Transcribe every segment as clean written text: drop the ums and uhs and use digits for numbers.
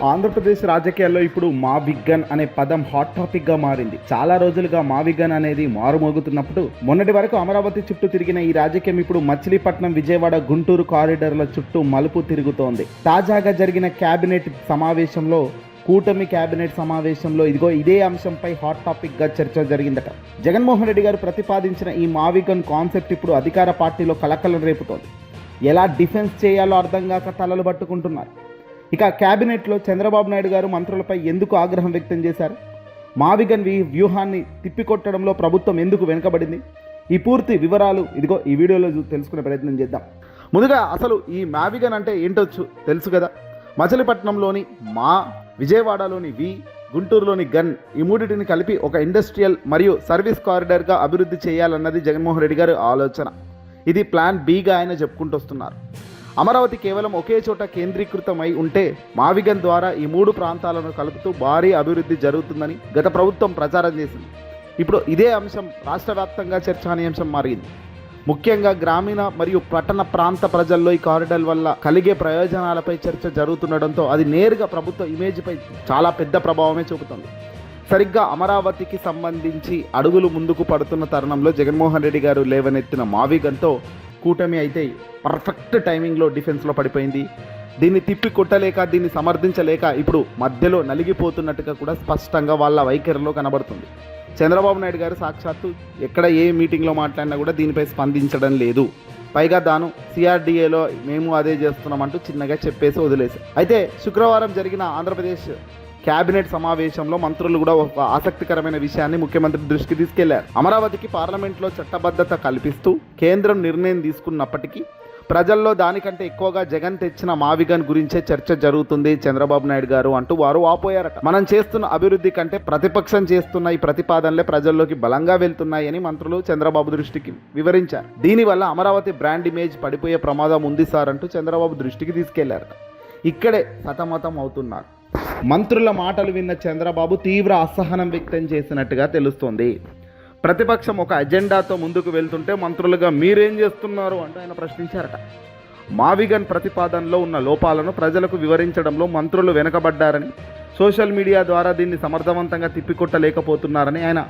ఆంధ్రప్రదేశ్ రాజకీయాల్లో ఇప్పుడు మావిగ్గన్ అనే పదం హాట్ టాపిక్ గా మారింది. చాలా రోజులుగా మావిగ్గన్ అనేది మారుమోగుతున్నప్పుడు మొన్నటి వరకు అమరావతి చుట్టూ తిరిగిన ఈ రాజకీయం ఇప్పుడు మచిలీపట్నం, విజయవాడ, గుంటూరు కారిడార్ల చుట్టూ మలుపు తిరుగుతోంది. తాజాగా జరిగిన కేబినెట్ సమావేశంలో, కూటమి కేబినెట్ సమావేశంలో ఇదే అంశంపై హాట్ టాపిక్ గా చర్చ జరిగిందట. జగన్మోహన్ రెడ్డి గారు ప్రతిపాదించిన ఈ మావిగన్ కాన్సెప్ట్ ఇప్పుడు అధికార పార్టీలో కలకలం రేపుతోంది. ఎలా డిఫెన్స్ చేయాలో అర్థం కాక తలలు పట్టుకుంటున్నారు. ఇక కేబినెట్లో చంద్రబాబు నాయుడు గారు మంత్రులపై ఎందుకు ఆగ్రహం వ్యక్తం చేశారు? మావిగన్ వ్యూహాన్ని తిప్పికొట్టడంలో ప్రభుత్వం ఎందుకు వెనుకబడింది? ఈ పూర్తి వివరాలు ఈ వీడియోలో తెలుసుకునే ప్రయత్నం చేద్దాం. ముందుగా అసలు ఈ మావిగన్ అంటే ఏంటో తెలుసు కదా. మచిలీపట్నంలోని మా, విజయవాడలోని వి, గుంటూరులోని గన్, ఈ మూడింటిని కలిపి ఒక ఇండస్ట్రియల్ మరియు సర్వీస్ కారిడార్గా అభివృద్ధి చేయాలన్నది జగన్మోహన్ రెడ్డి గారి ఆలోచన. ఇది ప్లాన్ బిగా ఆయన చెప్పుకుంటూ వస్తున్నారు. అమరావతి కేవలం ఒకే చోట కేంద్రీకృతమై ఉంటే మావిగన్ ద్వారా ఈ మూడు ప్రాంతాలను కలుపుతూ భారీ అభివృద్ధి జరుగుతుందని గత ప్రభుత్వం ప్రచారం చేసింది. ఇప్పుడు ఇదే అంశం రాష్ట్ర వ్యాప్తంగా చర్చానీయాంశం మారింది. ముఖ్యంగా గ్రామీణ మరియు పట్టణ ప్రాంత ప్రజల్లో ఈ కారిడార్ వల్ల కలిగే ప్రయోజనాలపై చర్చ జరుగుతుండడంతో అది నేరుగా ప్రభుత్వ ఇమేజ్పై చాలా పెద్ద ప్రభావమే చూపుతుంది. సరిగ్గా అమరావతికి సంబంధించి అడుగులు ముందుకు పడుతున్న తరుణంలో జగన్మోహన్ రెడ్డి గారు లేవనెత్తిన మావిగన్తో కూటమి అయితే పర్ఫెక్ట్ టైమింగ్లో డిఫెన్స్లో పడిపోయింది. దీన్ని తిప్పి కొట్టలేక, దీన్ని సమర్థించలేక ఇప్పుడు మధ్యలో నలిగిపోతున్నట్టుగా కూడా స్పష్టంగా వాళ్ళ వైఖరిలో కనబడుతుంది. చంద్రబాబు నాయుడు గారు సాక్షాత్తు ఎక్కడ ఏ మీటింగ్లో మాట్లాడినా కూడా దీనిపై స్పందించడం లేదు. పైగా దాను సిఆర్డీఏలో మేము అదే చేస్తున్నామంటూ చిన్నగా చెప్పేసి వదిలేశారు. అయితే శుక్రవారం జరిగిన ఆంధ్రప్రదేశ్ కేబినెట్ సమావేశంలో మంత్రులు కూడా ఒక ఆసక్తికరమైన విషయాన్ని ముఖ్యమంత్రి దృష్టికి తీసుకెళ్లారు. అమరావతికి పార్లమెంట్లో చట్టబద్ధత కల్పిస్తూ కేంద్రం నిర్ణయం తీసుకున్నప్పటికీ ప్రజల్లో దానికంటే ఎక్కువగా జగన్ తెచ్చిన మావిగన్ గురించే చర్చ జరుగుతుంది చంద్రబాబు నాయుడు గారు అంటూ వారు వాపోయారట. మనం చేస్తున్న అభివృద్ధి కంటే ప్రతిపక్షం చేస్తున్న ఈ ప్రతిపాదనలే ప్రజల్లోకి బలంగా వెళ్తున్నాయని మంత్రులు చంద్రబాబు దృష్టికి వివరించారు. దీనివల్ల అమరావతి బ్రాండ్ ఇమేజ్ పడిపోయే ప్రమాదం ఉంది సార్ అంటూ చంద్రబాబు దృష్టికి తీసుకెళ్లారట. ఇక్కడే సతమతం అవుతున్నారు. మంత్రుల మాటలు విన్న చంద్రబాబు తీవ్ర అసహనం వ్యక్తం చేసినట్టుగా తెలుస్తోంది. ప్రతిపక్షం ఒక అజెండాతో ముందుకు వెళ్తుంటే మంత్రులుగా మీరేం చేస్తున్నారు అంటూ ఆయన ప్రశ్నించారట. మావిగన్ ప్రతిపాదనలో ఉన్న లోపాలను ప్రజలకు వివరించడంలో మంత్రులు వెనకబడ్డారని, సోషల్ మీడియా ద్వారా దీన్ని సమర్థవంతంగా తిప్పికొట్టలేకపోతున్నారని ఆయన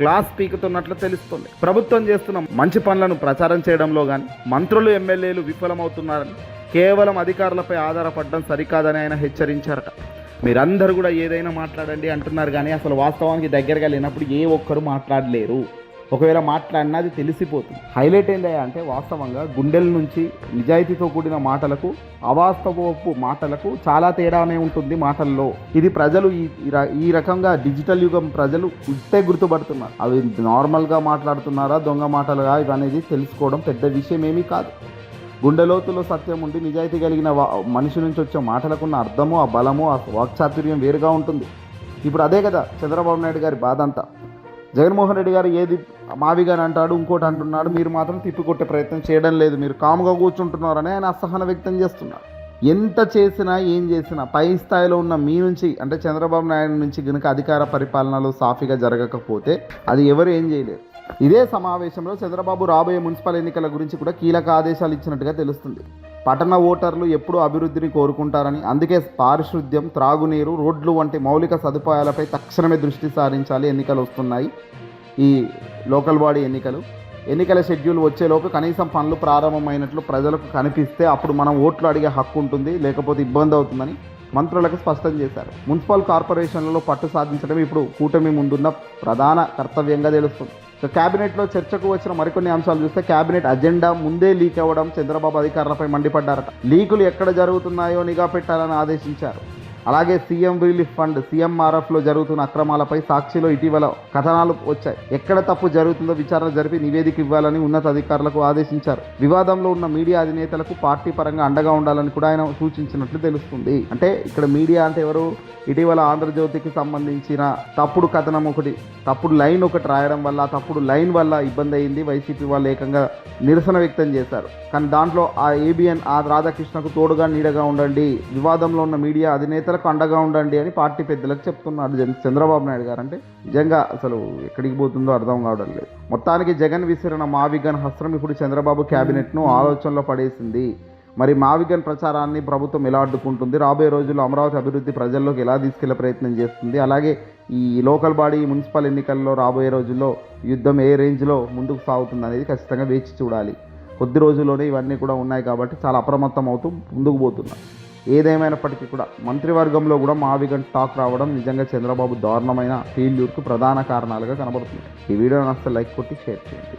క్లాస్ పీకుతున్నట్లు తెలుస్తోంది. ప్రభుత్వం చేస్తున్న మంచి పనులను ప్రచారం చేయడంలో కానీ మంత్రులు, ఎమ్మెల్యేలు విఫలమవుతున్నారని, కేవలం అధికారులపై ఆధారపడడం సరికాదని ఆయన హెచ్చరించారట. మీరందరూ కూడా ఏదైనా మాట్లాడండి అంటున్నారు, కానీ అసలు వాస్తవానికి దగ్గరగా లేనప్పుడు ఏ ఒక్కరు మాట్లాడలేరు. ఒకవేళ మాట్లాడినా అది తెలిసిపోతుంది. హైలైట్ ఏంటి అంటే వాస్తవంగా గుండెల నుంచి నిజాయితీతో కూడిన మాటలకు, అవాస్తవపు మాటలకు చాలా తేడానే ఉంటుంది మాటల్లో. ఇది ప్రజలు ఈ రకంగా డిజిటల్ యుగం ప్రజలు ఇట్టే గుర్తుపడుతున్నారు. అవి నార్మల్గా మాట్లాడుతున్నారా, దొంగ మాటలుగా, ఇవనేది తెలుసుకోవడం పెద్ద విషయం ఏమీ కాదు. గుండెలోతులో సత్యం ఉండి నిజాయితీ కలిగిన మనిషి నుంచి వచ్చే మాటలకున్న అర్థము, ఆ బలము, ఆ వాక్చాతుర్యం వేరుగా ఉంటుంది. ఇప్పుడు అదే కదా చంద్రబాబు నాయుడు గారి బాధ అంతా. జగన్మోహన్ రెడ్డి గారు ఏది మావిగన్ అంటాడు, ఇంకోటి అంటున్నాడు, మీరు మాత్రం తిప్పికొట్టే ప్రయత్నం చేయడం లేదు, మీరు కాముగా కూర్చుంటున్నారని ఆయన అసహనం వ్యక్తం చేస్తున్నారు. ఎంత చేసినా ఏం చేసినా పై స్థాయిలో ఉన్న మీ నుంచి, అంటే చంద్రబాబు నాయుడు నుంచి కనుక అధికార పరిపాలనలో సాఫీగా జరగకపోతే అది ఎవరు ఏం చేయలేరు. ఇదే సమావేశంలో చంద్రబాబు రాబోయే మున్సిపల్ ఎన్నికల గురించి కూడా కీలక ఆదేశాలు ఇచ్చినట్టుగా తెలుస్తుంది. పట్టణ ఓటర్లు ఎప్పుడూ అభివృద్ధిని కోరుకుంటారని, అందుకే పారిశుద్ధ్యం, త్రాగునీరు, రోడ్లు వంటి మౌలిక సదుపాయాలపై తక్షణమే దృష్టి సారించాలి. ఎన్నికలు వస్తున్నాయి, ఈ లోకల్ బాడీ ఎన్నికల షెడ్యూల్ వచ్చేలోపు కనీసం పనులు ప్రారంభమైనట్లు ప్రజలకు కనిపిస్తే అప్పుడు మనం ఓట్లు అడిగే హక్కు ఉంటుంది, లేకపోతే ఇబ్బంది అవుతుందని మంత్రులకు స్పష్టం చేశారు. మున్సిపల్ కార్పొరేషన్లలో పట్టు సాధించడం ఇప్పుడు కూటమి ముందున్న ప్రధాన కర్తవ్యంగా తెలుస్తుంది. కేబినెట్లో చర్చకు వచ్చిన మరికొన్ని అంశాలు చూస్తే కేబినెట్ అజెండా ముందే లీక్ అవ్వడం, చంద్రబాబు అధికారులపై మండిపడ్డారట. లీకులు ఎక్కడ జరుగుతున్నాయో నిఘా పెట్టాలని ఆదేశించారు. అలాగే సీఎం రిలీఫ్ ఫండ్, సీఎంఆర్ఎఫ్లో జరుగుతున్న అక్రమాలపై సాక్షిలో ఇటీవల కథనాలు వచ్చాయి. ఎక్కడ తప్పు జరుగుతుందో విచారణ జరిపి నివేదిక ఇవ్వాలని ఉన్నతాధికారులకు ఆదేశించారు. వివాదంలో ఉన్న మీడియా అధినేతలకు పార్టీ పరంగా అండగా ఉండాలని కూడా ఆయన సూచించినట్లు తెలుస్తుంది. అంటే ఇక్కడ మీడియా అంటే ఎవరు? ఇటీవల ఆంధ్రజ్యోతికి సంబంధించిన తప్పుడు కథనం తప్పుడు లైన్ ఒకటి రాయడం వల్ల, తప్పుడు లైన్ వల్ల ఇబ్బంది అయింది. వైసీపీ వాళ్ళు ఏకంగా నిరసన వ్యక్తం చేశారు. కానీ దాంట్లో ఆ ఏబిఎన్ రాధాకృష్ణకు తోడుగా నీడగా ఉండండి, వివాదంలో ఉన్న మీడియా అధినేతలకు అండగా ఉండండి అని పార్టీ పెద్దలకు చెప్తున్నారు చంద్రబాబు నాయుడు గారు. అంటే నిజంగా అసలు ఎక్కడికి పోతుందో అర్థం కావడం లేదు. మొత్తానికి జగన్ విసిరిన మావిగన్ హస్త్రం ఇప్పుడు చంద్రబాబు క్యాబినెట్ను ఆలోచనలో పడేసింది. మరి మా విగన్ ప్రచారాన్ని ప్రభుత్వం ఎలా అడ్డుకుంటుంది, రాబోయే రోజుల్లో అమరావతి అభివృద్ధి ప్రజల్లోకి ఎలా తీసుకెళ్లే ప్రయత్నం చేస్తుంది, అలాగే ఈ లోకల్ బాడీ మున్సిపల్ ఎన్నికల్లో రాబోయే రోజుల్లో యుద్ధం ఏ రేంజ్లో ముందుకు సాగుతుంది అనేది ఖచ్చితంగా వేచి చూడాలి. కొద్ది రోజుల్లోనే ఇవన్నీ కూడా ఉన్నాయి కాబట్టి చాలా అప్రమత్తం అవుతూ ముందుకు పోతున్నాం. ఏదేమైనప్పటికీ కూడా మంత్రివర్గంలో కూడా మా విగన్ టాక్ రావడం నిజంగా చంద్రబాబు దారుణమైన ఫెయిల్యూర్కు ప్రధాన కారణాలుగా కనబడుతుంది. ఈ వీడియో నచ్చితే లైక్ కొట్టి షేర్ చేయండి.